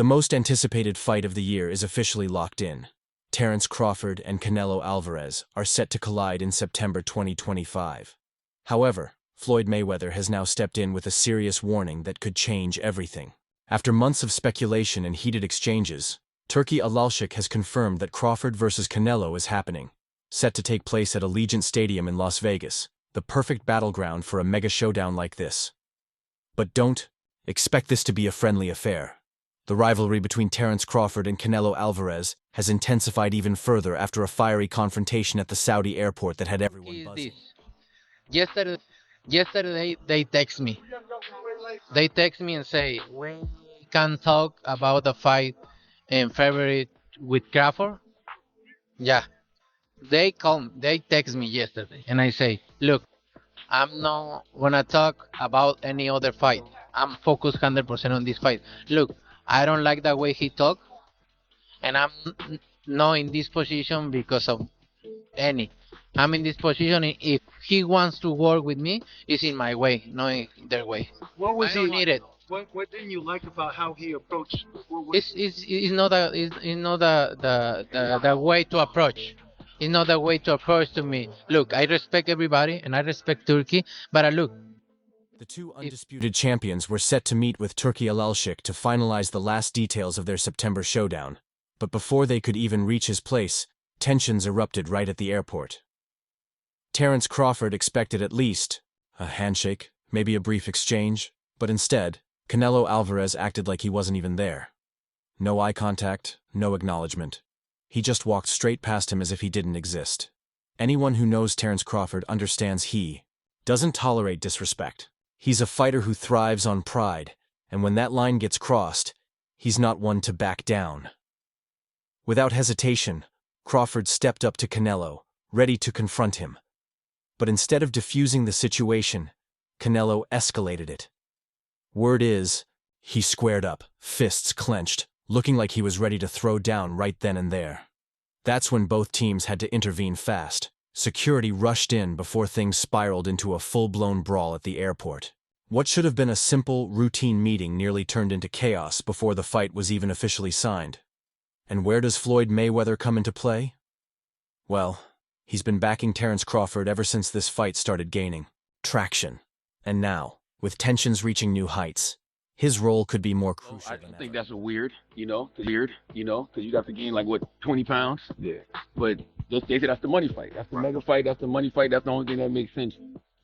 The most anticipated fight of the year is officially locked in. Terence Crawford and Canelo Alvarez are set to collide in September 2025. However, Floyd Mayweather has now stepped in with a serious warning that could change everything. After months of speculation and heated exchanges, Turki Alalshik has confirmed that Crawford vs. Canelo is happening, set to take place at Allegiant Stadium in Las Vegas, the perfect battleground for a mega showdown like this. But don't expect this to be a friendly affair. The rivalry between Terence Crawford and Canelo Alvarez has intensified even further after a fiery confrontation at the Saudi airport that had everyone buzzing. Yesterday they text me. They text me and say we can talk about the fight in February with Crawford. Yeah, they text me yesterday, and I say, look, I'm not gonna talk about any other fight. I'm focused 100% on this fight. Look, I don't like the way he talk, and I'm not in this position because of any. I'm in this position. If he wants to work with me, it's in my way, not in their way. What was I he don't like? need it. What didn't you like about how he approached? It's not the way to approach. It's not the way to approach to me. Look, I respect everybody and I respect Turkey, but look, The two undisputed champions were set to meet with Turki Alalshik to finalize the last details of their September showdown. But before they could even reach his place, tensions erupted right at the airport. Terence Crawford expected at least a handshake, maybe a brief exchange, but instead, Canelo Alvarez acted like he wasn't even there. No eye contact, no acknowledgement. He just walked straight past him as if he didn't exist. Anyone who knows Terence Crawford understands he doesn't tolerate disrespect. He's a fighter who thrives on pride, and when that line gets crossed, he's not one to back down. Without hesitation, Crawford stepped up to Canelo, ready to confront him. But instead of diffusing the situation, Canelo escalated it. Word is, he squared up, fists clenched, looking like he was ready to throw down right then and there. That's when both teams had to intervene fast. Security rushed in before things spiraled into a full-blown brawl at the airport. What should have been a simple, routine meeting nearly turned into chaos before the fight was even officially signed. And where does Floyd Mayweather come into play? Well, he's been backing Terence Crawford ever since this fight started gaining traction. And now, with tensions reaching new heights, his role could be more crucial than I ever. think that's a weird, because you got to gain like what 20 pounds. Yeah. But they say that's the money fight. That's the mega fight. That's the money fight. That's the only thing that makes sense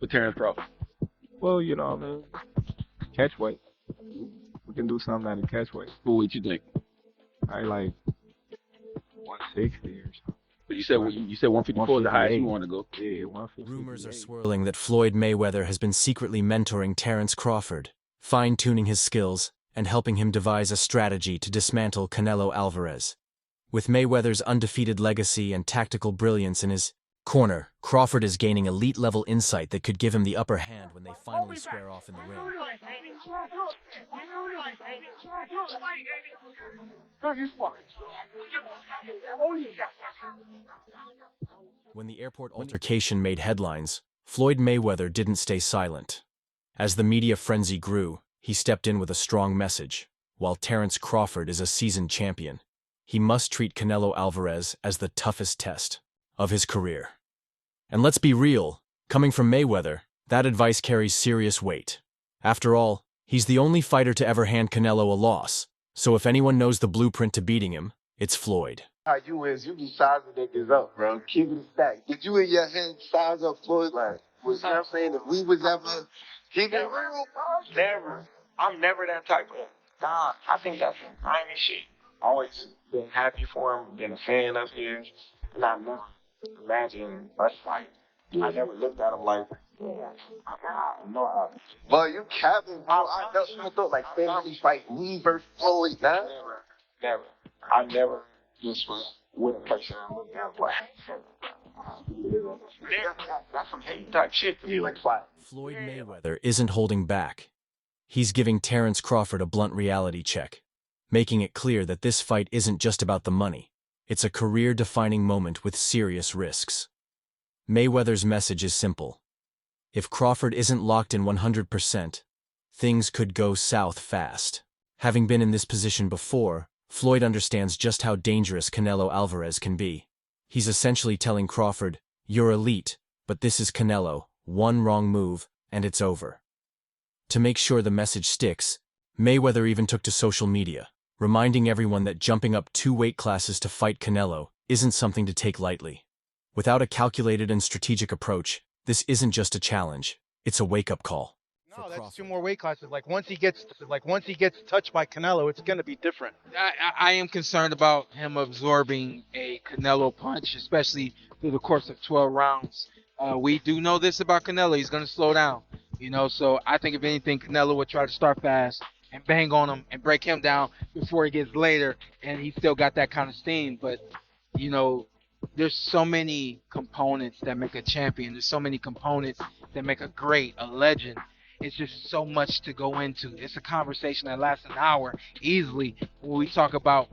for Terence Crawford. Well, man, catch weight. We can do something at a catch weight. What would you think? I like 160 or something. But you said 154 is the highest you want to go. Yeah, 150. Rumors are swirling that Floyd Mayweather has been secretly mentoring Terence Crawford, fine-tuning his skills and helping him devise a strategy to dismantle Canelo Alvarez. With Mayweather's undefeated legacy and tactical brilliance in his corner, Crawford is gaining elite-level insight that could give him the upper hand when they finally square off in the ring. When the airport altercation made headlines, Floyd Mayweather didn't stay silent. As the media frenzy grew, he stepped in with a strong message. While Terence Crawford is a seasoned champion, he must treat Canelo Alvarez as the toughest test of his career. And let's be real, coming from Mayweather, that advice carries serious weight. After all, he's the only fighter to ever hand Canelo a loss, so if anyone knows the blueprint to beating him, it's Floyd. How you is, you be sizing niggas up, bro. Keep it stacked. Did you in your head size up Floyd? Like, you know what I'm saying? If we was ever keep it real, Never. I'm never that type of guy. I think that's some grimy shit. Always been happy for him, been a fan of his, and I never imagined us fight. I never looked at him like, yeah, I know how. but you capping, bro. I never thought like fantasy fight me versus Floyd, nah. Never. I never just was with a person like, that's some hate type shit to me. Like, Floyd Mayweather isn't holding back. He's giving Terence Crawford a blunt reality check, making it clear that this fight isn't just about the money. It's a career-defining moment with serious risks. Mayweather's message is simple. If Crawford isn't locked in 100%, things could go south fast. Having been in this position before, Floyd understands just how dangerous Canelo Alvarez can be. He's essentially telling Crawford, "You're elite, but this is Canelo, one wrong move, and it's over." To make sure the message sticks, Mayweather even took to social media, reminding everyone that jumping up 2 weight classes to fight Canelo isn't something to take lightly. Without a calculated and strategic approach, this isn't just a challenge, it's a wake-up call. No, that's 2 more weight classes. Like once he gets touched by Canelo, it's gonna be different. I am concerned about him absorbing a Canelo punch, especially through the course of 12 rounds. We do know this about Canelo. He's going to slow down, so I think if anything, Canelo would try to start fast and bang on him and break him down before he gets later, and he's still got that kind of steam. But, there's so many components that make a champion. There's so many components that make a great, a legend. It's just so much to go into. It's a conversation that lasts an hour easily when we talk about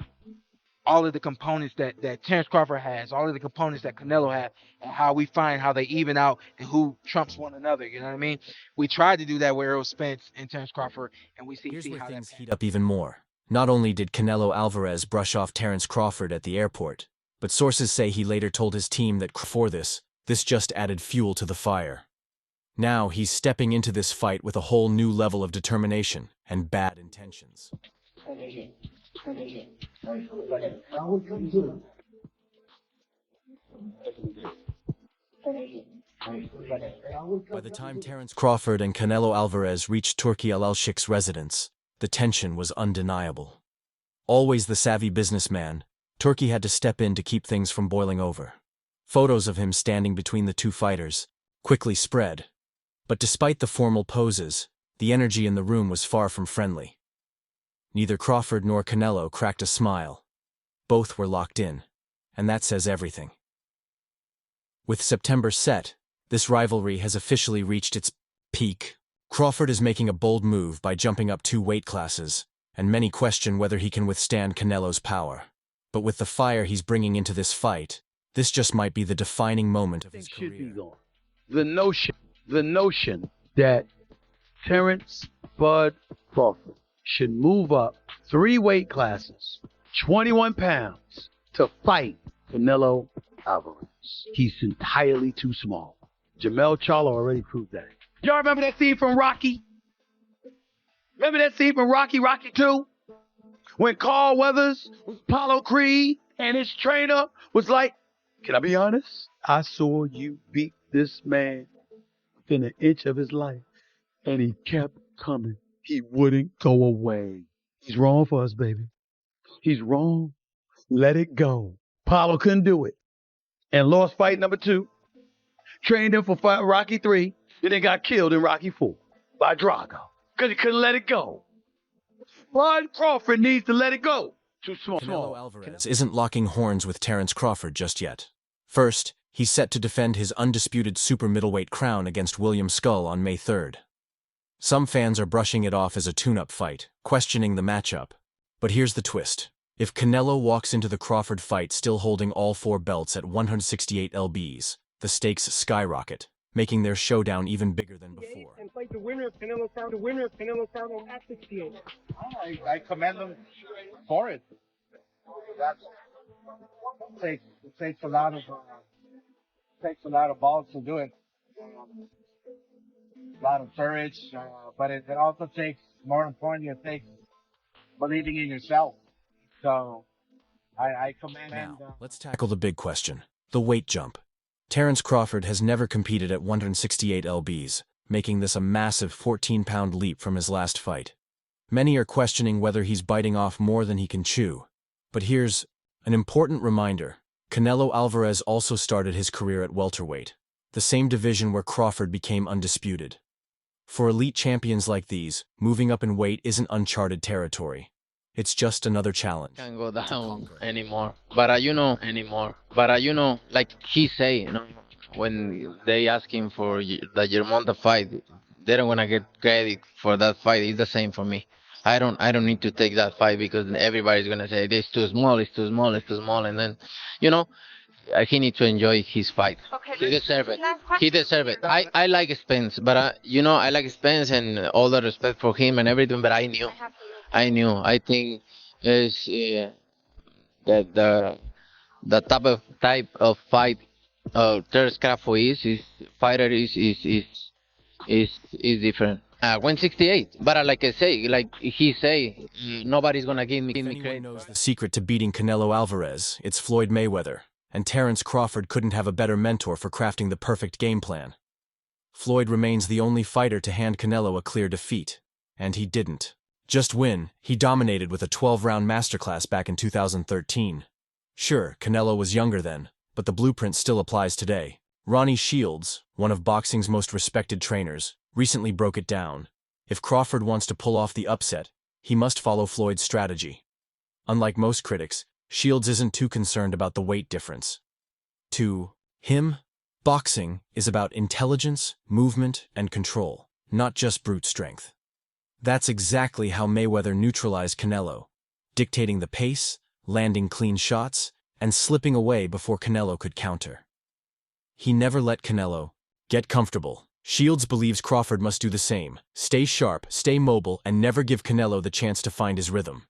all of the components that Terence Crawford has, all of the components that Canelo has, and how we find how they even out and who trumps one another. You know what I mean? We tried to do that with Errol Spence and Terence Crawford, and we see Here's where how things that heat up even more. Not only did Canelo Alvarez brush off Terence Crawford at the airport, but sources say he later told his team that for this just added fuel to the fire. Now he's stepping into this fight with a whole new level of determination and bad intentions. By the time Terence Crawford and Canelo Alvarez reached Turki Alalshik's residence, the tension was undeniable. Always the savvy businessman, Turki had to step in to keep things from boiling over. Photos of him standing between the 2 fighters quickly spread. But despite the formal poses, the energy in the room was far from friendly. Neither Crawford nor Canelo cracked a smile. Both were locked in, and that says everything. With September set, this rivalry has officially reached its peak. Crawford is making a bold move by jumping up 2 weight classes, and many question whether he can withstand Canelo's power. But with the fire he's bringing into this fight, this just might be the defining moment of his career. The notion that Terence Bud Crawford should move up 3 weight classes, 21 pounds, to fight Canelo Alvarez. He's entirely too small. Jamel Charlo already proved that. Y'all remember that scene from Rocky? Remember that scene from Rocky 2? When Carl Weathers was Apollo Creed and his trainer was like, "Can I be honest? I saw you beat this man within an inch of his life, and he kept coming. He wouldn't go away." He's wrong for us, baby. He's wrong. Let it go. Apollo couldn't do it and lost fight number 2. Trained him for fight Rocky 3, then got killed in Rocky 4 by Drago because he couldn't let it go. Bud Crawford needs to let it go. Too small. Canelo Alvarez isn't locking horns with Terence Crawford just yet. First, he's set to defend his undisputed super middleweight crown against William Skull on May 3rd. Some fans are brushing it off as a tune-up fight, questioning the matchup. But here's the twist. If Canelo walks into the Crawford fight still holding all 4 belts at 168 lbs, the stakes skyrocket, making their showdown even bigger than before. And fight the winner of Canelo Crown, at 68. I commend him for it. It takes a lot of balls to do it. A lot of courage, but it also takes, more importantly, it takes believing in yourself. So I commend. Now, let's tackle the big question: the weight jump. Terence Crawford has never competed at 168 lbs, making this a massive 14-pound leap from his last fight. Many are questioning whether he's biting off more than he can chew. But here's an important reminder. Canelo Alvarez also started his career at welterweight, the same division where Crawford became undisputed. For elite champions like these, moving up in weight isn't uncharted territory. It's just another challenge. Can't go down anymore. But like he say, when they ask him for the Germonta fight, they don't wanna get credit for that fight. It's the same for me. I don't need to take that fight because everybody's gonna say it's too small, and then, he needs to enjoy his fight. Okay, he deserves it. He deserves it. I like Spence, but I like Spence and all the respect for him and everything. But I knew. I think is that the type of fight Terence Crawford is fighter is different. 168, but like I say, like he say, nobody's gonna give If me anyone credit. knows the secret to beating Canelo Alvarez, it's Floyd Mayweather, and Terence Crawford couldn't have a better mentor for crafting the perfect game plan. Floyd remains the only fighter to hand Canelo a clear defeat, and he didn't just win, he dominated with a 12-round masterclass back in 2013. Sure, Canelo was younger then, but the blueprint still applies today. Ronnie Shields, one of boxing's most respected trainers, recently broke it down. If Crawford wants to pull off the upset, he must follow Floyd's strategy. Unlike most critics, Shields isn't too concerned about the weight difference. To him, boxing is about intelligence, movement, and control, not just brute strength. That's exactly how Mayweather neutralized Canelo, dictating the pace, landing clean shots, and slipping away before Canelo could counter. He never let Canelo get comfortable. Shields believes Crawford must do the same, stay sharp, stay mobile, and never give Canelo the chance to find his rhythm.